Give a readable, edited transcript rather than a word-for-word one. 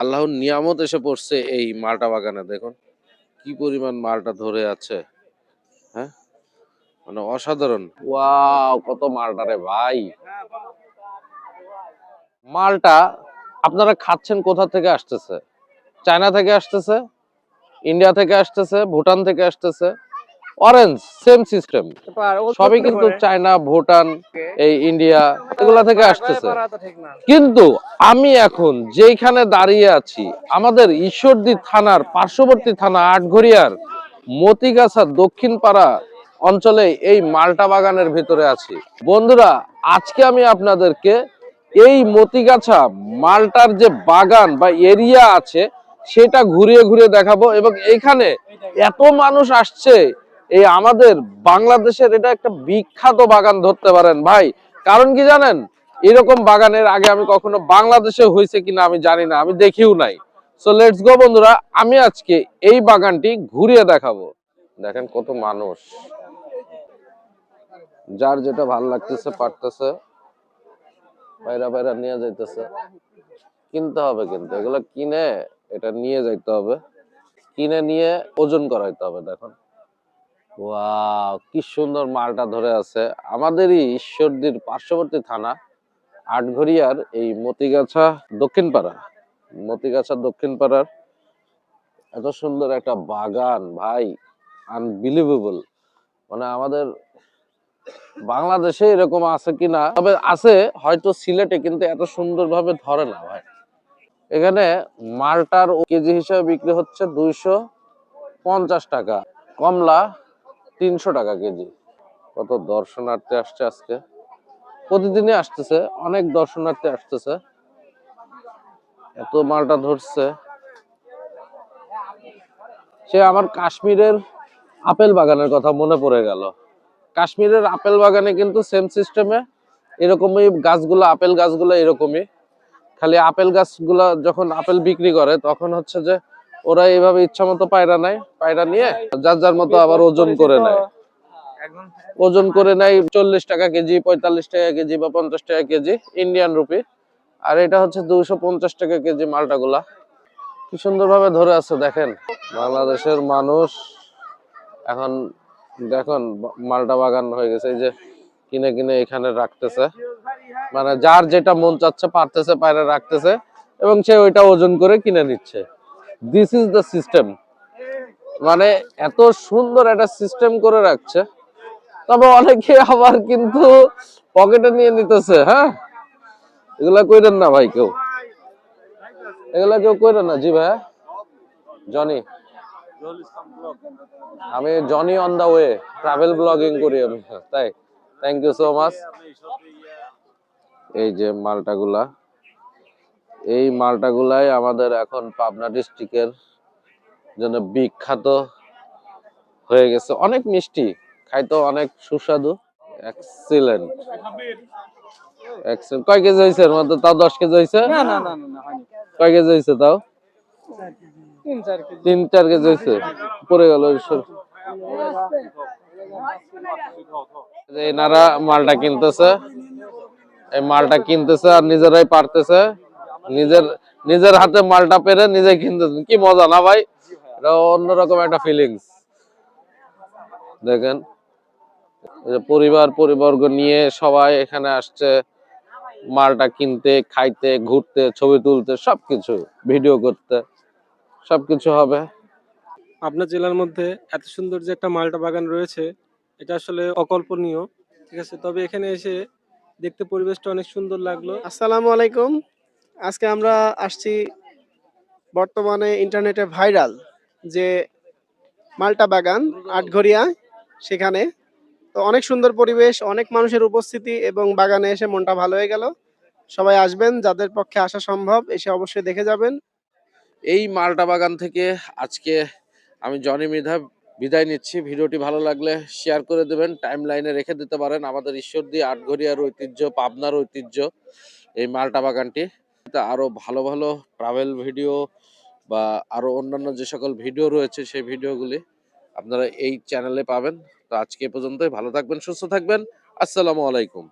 আল্লাহর নিয়ামত এসে পড়ছে এই মালটা বাগানে। দেখুন কি পরিমাণ মালটা ধরে আছে। হ্যাঁ, মানে অসাধারণ। ওয়াও, কত মালটা রে ভাই। মালটা আপনারা খাচ্ছেন কোথা থেকে আসতেছে? চায়না থেকে আসতেছে, ইন্ডিয়া থেকে আসতেছে, ভুটান থেকে আসতেছে। অরেঞ্জ সেম সিস্টেম, সবই কিন্তু চায়না, ভুটান, এই ইন্ডিয়া এগুলা থেকে আসতেছে। কিন্তু আমি এখন যেখানে দাঁড়িয়ে আছি, আমাদের ঈশ্বরদী থানার পার্শ্ববর্তী থানা আটঘরিয়ার মতিগাছা দক্ষিণ পাড়া অঞ্চলে এই মালটা বাগানের ভিতরে আছি। বন্ধুরা, আজকে আমি আপনাদেরকে এই মতিগাছা মালটার যে বাগান বা এরিয়া আছে সেটা ঘুরিয়ে ঘুরিয়ে দেখাবো। এবং এখানে এত মানুষ আসছে, এই আমাদের বাংলাদেশের এটা একটা বিখ্যাত বাগান ধরতে পারেন ভাই। কারণ কি জানেন, এরকম বাগানের আগে আমি কখনো বাংলাদেশে হয়েছে কিনা আমি জানি না, আমি দেখিও নাই। সো লেটস গো বন্ধুরা, আমি আজকে এই বাগানটি ঘুরিয়ে দেখাবো। দেখেন কত মানুষ, যার যেটা ভালো লাগতেছে পারতেছে বাইরা বাইরা নিয়ে যাইতেছে। কিনতে হবে, কিন্তু এগুলো কিনে এটা নিয়ে যাইতে হবে, কিনে নিয়ে ওজন করাইতে হবে। দেখুন ওয়াও, কি সুন্দর মালটা ধরে আছে। আমাদেরই ঈশ্বরদীর পার্শ্ববর্তী থানা আটঘরিয়ার এই মতিগাছা দক্ষিণ পাড়া, মতিগাছা দক্ষিণ পাড়ার এত সুন্দর একটা বাগান ভাই, আনবিলিভেবল। মানে আমাদের বাংলাদেশে এরকম আছে কিনা, তবে আছে হয়তো সিলেটে, কিন্তু এত সুন্দর ভাবে ধরে না ভাই। এখানে মালটার কেজি হিসাবে বিক্রি হচ্ছে 250 টাকা, কমলা 300 টাকা কেজি। কত দর্শনার্থী আসছে আজকে, প্রতিদিনই আসতেছে, অনেক দর্শনার্থী আসতেছে, এত মালটা ধরছে। সে আমার কাশ্মীরের আপেল বাগানের কথা মনে পড়ে গেল। কাশ্মীরের আপেল বাগানে কিন্তু সেম সিস্টেমে এরকমই গাছগুলো, আপেল গাছগুলো এরকমই, খালি আপেল গাছগুলা যখন আপেল বিক্রি করে তখন হচ্ছে যে ওরা এইভাবে ইচ্ছা মতো পায়রা নেয়, পায়রা নিয়ে যার যার মতো আবার ওজন করে নেয়। ওজন করে নেয় 40 টাকা কেজি, 45 টাকা কেজি বা 50 টাকা কেজি ইন্ডিয়ান রুপি। আর এটা হচ্ছে 250 টাকা কেজি মালটা গুলা। কি সুন্দর ভাবে ধরে আছে দেখেন। বাংলাদেশের মানুষ এখন দেখুন মালটা বাগান হয়ে গেছে, এই যে কিনে কিনে এখানে রাখতেছে, মানে যার যেটা মন চাচ্ছে পারতেছে পায়রা রাখতেছে এবং সে ওইটা ওজন করে কিনে নিচ্ছে। This is the system. মানে এত সুন্দর একটা সিস্টেম করে রাখছে। তবে অনেকে আবার কিন্তু পকেটে নিয়ে নিতেছে। হ্যাঁ, এগুলা কইরেন না ভাই, কেউ এগুলা কেউ কইরেন না। জি ভাই, জনি, আমি Jony on the way, travel blogging করি আমি। তাই, থ্যাংক ইউ সো মাচ। এই যে মালটাগুলা, এই মালটাগুলাই আমাদের এখন পাবনা ডিস্ট্রিক্টের জন্য বিখ্যাত হয়ে গেছে। অনেক মিষ্টি, খাইতো অনেক সুস্বাদু। Excellent, excellent. কয় কেজি হয়েছে এর মধ্যে? তাও 10 কেজি হয়েছে? না না না না, কয় কেজি হয়েছে তাও? 3-4 কেজি হয়েছে। পড়ে গেল এনারা মালটা কিনতেছে, এই মালটা কিনতেছে আর নিজেরাই পারতেছে, নিজের নিজের হাতে মালটা পেরে নিজে কিনতেছে। কি মজা না ভাই, এটা অন্যরকম একটা ফিলিংস। দেখেন পরিবার পরিবর্গ নিয়ে সবাই এখানে আসছে মালটা কিনতে, খাইতে, ঘুরতে, ছবি তুলতে, সবকিছু ভিডিও করতে, সবকিছু হবে। আপনার জেলার মধ্যে এত সুন্দর যে একটা মালটা বাগান রয়েছে, এটা আসলে অকল্পনীয়। ঠিক আছে, তবে এখানে এসে দেখতে পরিবেশটা অনেক সুন্দর লাগলো। আসসালামু আলাইকুম। আজকে আমরা আসছি বর্তমানে ইন্টারনেটে ভাইরাল যে মালটা বাগান আটঘরিয়া, সেখানে তো অনেক সুন্দর পরিবেশ, অনেক মানুষের উপস্থিতি এবং বাগানে এসে মনটা ভালো হয়ে গেল। সবাই আসবেন, যাদের পক্ষে আসা সম্ভব এসে অবশ্যই দেখে যাবেন। এই মালটা বাগান থেকে আজকে আমি জনি মৃধা বিদায় নিচ্ছি। ভিডিওটি ভালো লাগলে শেয়ার করে দেবেন, টাইম লাইনে রেখে দিতে পারেন। আমাদের ঈশ্বরদী আটঘরিয়ার ঐতিহ্য, পাবনার ঐতিহ্য এই মালটা বাগানটি। আরো ভালো ভালো ট্রাভেল ভিডিও বা আরো অন্যান্য যে সকল ভিডিও রয়েছে সেই ভিডিওগুলি আপনারা এই চ্যানেলে পাবেন। তো আজকে এ পর্যন্তই, ভালো থাকবেন, সুস্থ থাকবেন। আসসালামু আলাইকুম।